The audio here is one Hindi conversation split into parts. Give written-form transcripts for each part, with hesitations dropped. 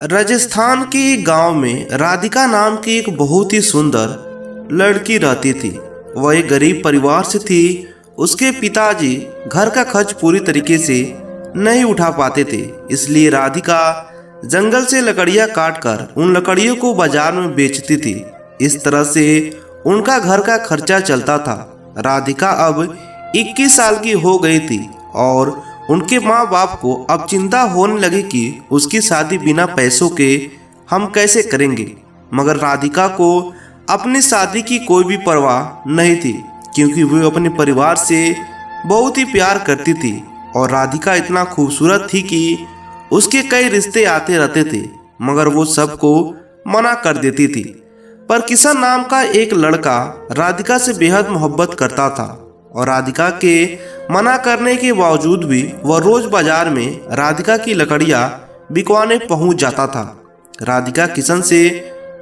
राजस्थान के गांव में राधिका नाम की एक बहुत ही सुंदर लड़की रहती थी। वह एक गरीब परिवार से थी। उसके पिताजी घर का खर्च पूरी तरीके से नहीं उठा पाते थे, इसलिए राधिका जंगल से लकड़ियां काट कर उन लकड़ियों को बाजार में बेचती थी। इस तरह से उनका घर का खर्चा चलता था। राधिका अब 21 साल की हो गई थी और उनके माँ बाप को अब चिंता होने लगी कि उसकी शादी बिना पैसों के हम कैसे करेंगे। मगर राधिका को अपनी शादी की कोई भी परवाह नहीं थी, क्योंकि वो अपने परिवार से बहुत ही प्यार करती थी और राधिका इतना खूबसूरत थी कि उसके कई रिश्ते आते रहते थे, मगर वो सबको मना कर देती थी। पर किशन नाम का एक लड़का राधिका से बेहद मोहब्बत करता था और राधिका के मना करने के बावजूद भी वह रोज बाजार में राधिका की लकड़ियां बिकवाने पहुंच जाता था। राधिका किशन से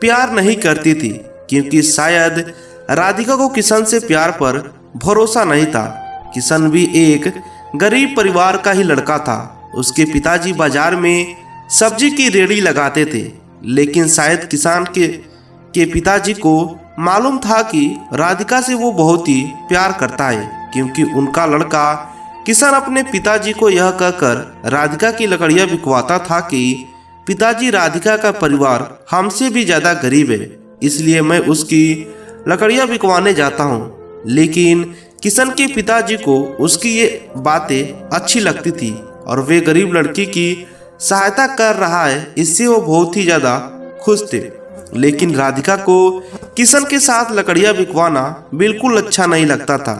प्यार नहीं करती थी, क्योंकि शायद राधिका को किशन से प्यार पर भरोसा नहीं था। किशन भी एक गरीब परिवार का ही लड़का था। उसके पिताजी बाजार में सब्जी की रेहड़ी लगाते थे, लेकिन शायद किसान के पिताजी को मालूम था कि राधिका से वो बहुत ही प्यार करता है, क्योंकि उनका लड़का किशन अपने पिताजी को यह कहकर राधिका की लकड़ियां बिकवाता था कि पिताजी, राधिका का परिवार हमसे भी ज़्यादा गरीब है, इसलिए मैं उसकी लकड़ियां बिकवाने जाता हूँ। लेकिन किशन के पिताजी को उसकी ये बातें अच्छी लगती थी और वे गरीब लड़की की सहायता कर रहा है, इससे वो बहुत ही ज़्यादा खुश थे। लेकिन राधिका को किशन के साथ लकड़ियां बिकवाना बिल्कुल अच्छा नहीं लगता था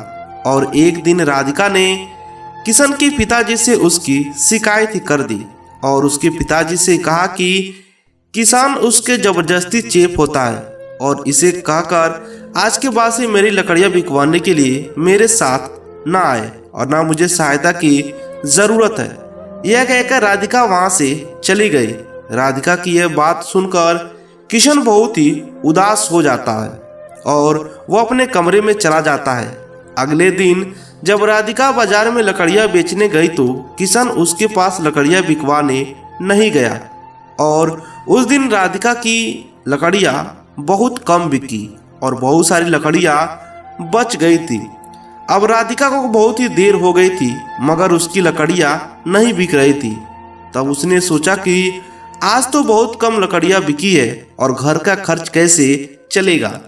और एक दिन राधिका ने किशन के पिताजी से उसकी शिकायत कर दी और उसके पिताजी से कहा कि किसान उसके ज़बरदस्ती चेप होता है और इसे कहकर आज के बाद से मेरी लकड़ियां बिकवाने के लिए मेरे साथ ना आए और ना मुझे सहायता की ज़रूरत है। यह कहकर राधिका वहाँ से चली गई। राधिका की यह बात सुनकर किशन बहुत ही उदास हो जाता है और वो अपने कमरे में चला जाता है। अगले दिन जब राधिका बाजार में लकड़ियां बेचने गई तो किशन उसके पास लकड़ियां बिकवाने नहीं गया और उस दिन राधिका की लकड़ियां बहुत कम बिकी और बहुत सारी लकड़ियां बच गई थी। अब राधिका को बहुत ही देर हो गई थी, मगर उसकी लकड़ियां नहीं बिक रही थी। तब उसने सोचा कि आज तो बहुत कम लकड़ियां बिकी है और घर का खर्च कैसे चलेगा।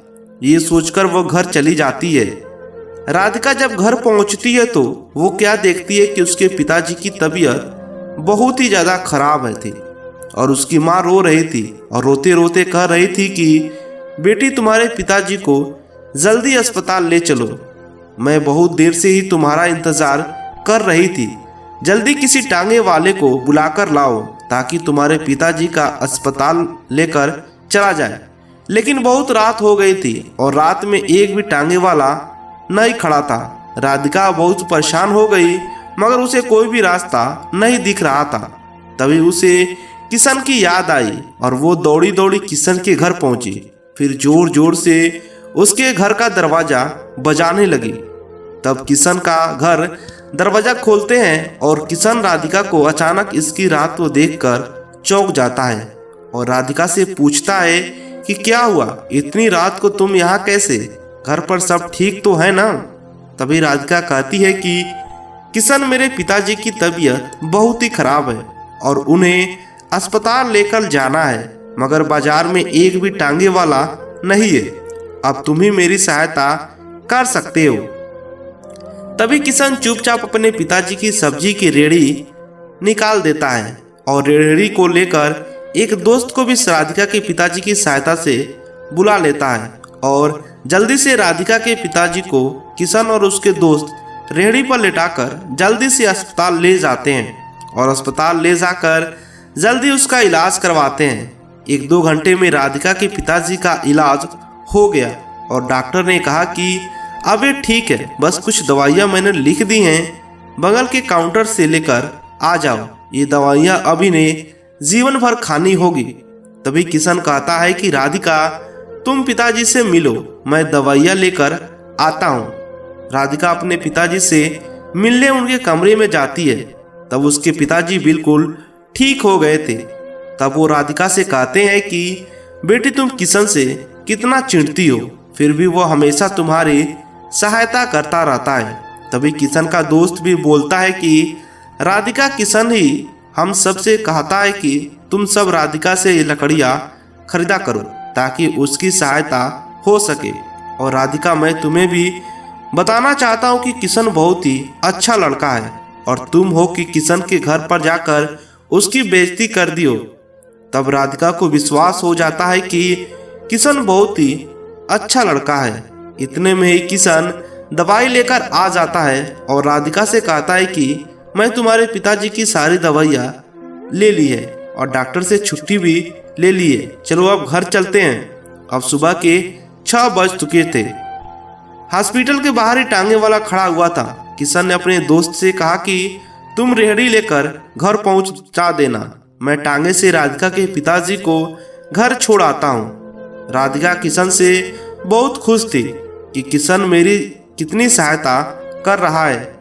ये सोचकर वो घर चली जाती है। राधिका जब घर पहुंचती है तो वो क्या देखती है कि उसके पिताजी की तबीयत बहुत ही ज़्यादा खराब है थी और उसकी माँ रो रही थी और रोते रोते कह रही थी कि बेटी, तुम्हारे पिताजी को जल्दी अस्पताल ले चलो। मैं बहुत देर से ही तुम्हारा इंतज़ार कर रही थी। जल्दी किसी टांगे वाले को बुलाकर लाओ ताकि तुम्हारे पिताजी का अस्पताल लेकर चला जाए। लेकिन बहुत रात हो गई थी और रात में एक भी टांगे वाला नहीं खड़ा था। राधिका बहुत परेशान हो गई, मगर उसे कोई भी रास्ता नहीं दिख रहा था। तभी उसे किशन की याद आई और वो दौड़ी दौड़ी किशन के घर पहुंची। फिर जोर जोर से उसके घर का दरवाज़ा बजाने लगी। तब किशन का घर दरवाज़ा खोलते हैं और किशन राधिका को अचानक इसकी रात को देखकर चौंक जाता है और राधिका से पूछता है कि क्या हुआ, इतनी रात को तुम यहाँ कैसे? घर पर सब ठीक तो है ना? तभी राधिका कहती है कि किशन, मेरे पिताजी की तबीयत बहुत ही खराब है और उन्हें अस्पताल लेकर जाना है, मगर बाजार में एक भी टांगे वाला नहीं है। अब तुम ही मेरी सहायता कर सकते हो। तभी किशन चुपचाप अपने पिताजी की सब्जी की रेहड़ी निकाल देता है और रेहड़ी को लेकर एक दोस्त को भी राधिका के पिताजी की सहायता से बुला लेता है और जल्दी से राधिका के पिताजी को किशन और उसके दोस्त रेहड़ी पर लेटाकर जल्दी से अस्पताल ले जाते हैं और अस्पताल ले जाकर जल्दी उसका इलाज करवाते हैं। 1-2 घंटे में राधिका के पिताजी का इलाज हो गया और डॉक्टर ने कहा कि अब ये ठीक है, बस कुछ दवाइयाँ मैंने लिख दी हैं, बगल के काउंटर से लेकर आ जाओ। ये दवाइयाँ अभी ने जीवन भर खानी होगी। तभी किशन कहता है कि राधिका, तुम पिताजी से मिलो, मैं दवाइयाँ लेकर आता हूँ। राधिका अपने पिताजी से मिलने उनके कमरे में जाती है। तब उसके पिताजी बिल्कुल ठीक हो गए थे। तब वो राधिका से कहते हैं कि बेटी तुम किशन से कितना चिढ़ती हो, फिर भी वो हमेशा तुम्हारी सहायता करता रहता है। तभी किशन का दोस्त भी बोलता है कि राधिका किशन ही हम सबसे कहता है कि तुम सब राधिका से लकड़ियाँ खरीदा करो ताकि उसकी सहायता हो सके। और राधिका मैं तुम्हें भी बताना चाहता हूँ कि किशन बहुत ही अच्छा लड़का है और तुम हो कि किशन के घर पर जाकर उसकी बेइज्जती कर दियो। तब राधिका को विश्वास हो जाता है कि किशन बहुत ही अच्छा लड़का है। इतने में ही किशन दवाई लेकर आ जाता है और राधिका से कहता है कि मैं तुम्हारे पिताजी की सारी दवाइयाँ ले ली है और डॉक्टर से छुट्टी भी ले ली है, चलो अब घर चलते हैं। अब सुबह के 6 बज चुके थे। हॉस्पिटल के बाहर ही टांगे वाला खड़ा हुआ था। किशन ने अपने दोस्त से कहा कि तुम रेहड़ी लेकर घर पहुंचा देना, मैं टांगे से राधिका के पिताजी को घर छोड़ आता हूँ। राधिका किशन से बहुत खुश थी कि किशन मेरी कितनी सहायता कर रहा है।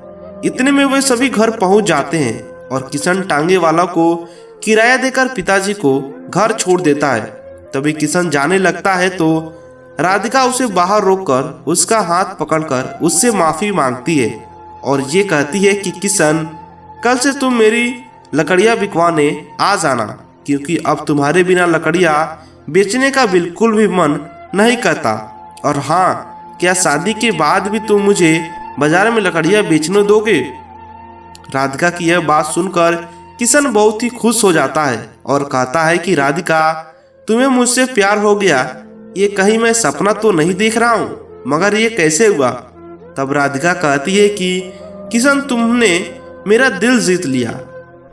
इतने में वे सभी घर पहुंच जाते हैं और किशन टांगे वाला को किराया देकर पिताजी को घर छोड़ देता है। तभी किशन जाने लगता है तो राधिका उसे बाहर रोककर उसका हाथ पकड़कर उससे माफी मांगती है और ये कहती है कि किशन कल से तुम मेरी लकड़ियाँ बिकवाने आ जाना, क्योंकि अब तुम्हारे बिना लकड़ियाँ बेचने का बिल्कुल भी मन नहीं करता। और हाँ, क्या शादी के बाद भी तुम मुझे बाजार में लकड़ियाँ बेचने दोगे? राधिका की यह बात सुनकर किशन बहुत ही खुश हो जाता है और कहता है कि राधिका तुम्हें मुझसे प्यार हो गया, ये कहीं मैं सपना तो नहीं देख रहा हूँ, मगर ये कैसे हुआ? तब राधिका कहती है कि किशन तुमने मेरा दिल जीत लिया।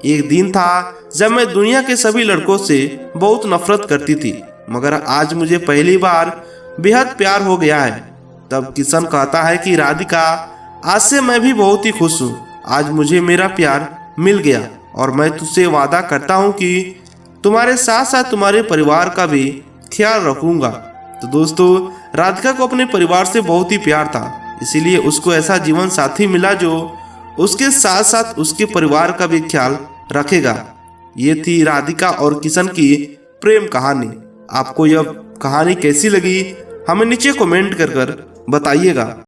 एक दिन था जब मैं दुनिया के सभी लड़कों से बहुत नफरत करती थी, मगर आज मुझे पहली बार बेहद प्यार हो गया है। तब किशन कहता है कि राधिका आज से मैं भी बहुत ही खुश हूँ, आज मुझे मेरा प्यार मिल गया और मैं तुझसे वादा करता हूँ कि तुम्हारे साथ साथ तुम्हारे परिवार का भी ख्याल रखूंगा। तो दोस्तों, राधिका को अपने परिवार से बहुत ही प्यार था, इसीलिए उसको ऐसा जीवन साथी मिला जो उसके साथ साथ उसके परिवार का भी ख्याल रखेगा। ये थी राधिका और किशन की प्रेम कहानी। आपको यह कहानी कैसी लगी हमें नीचे कमेंट कर बताइएगा।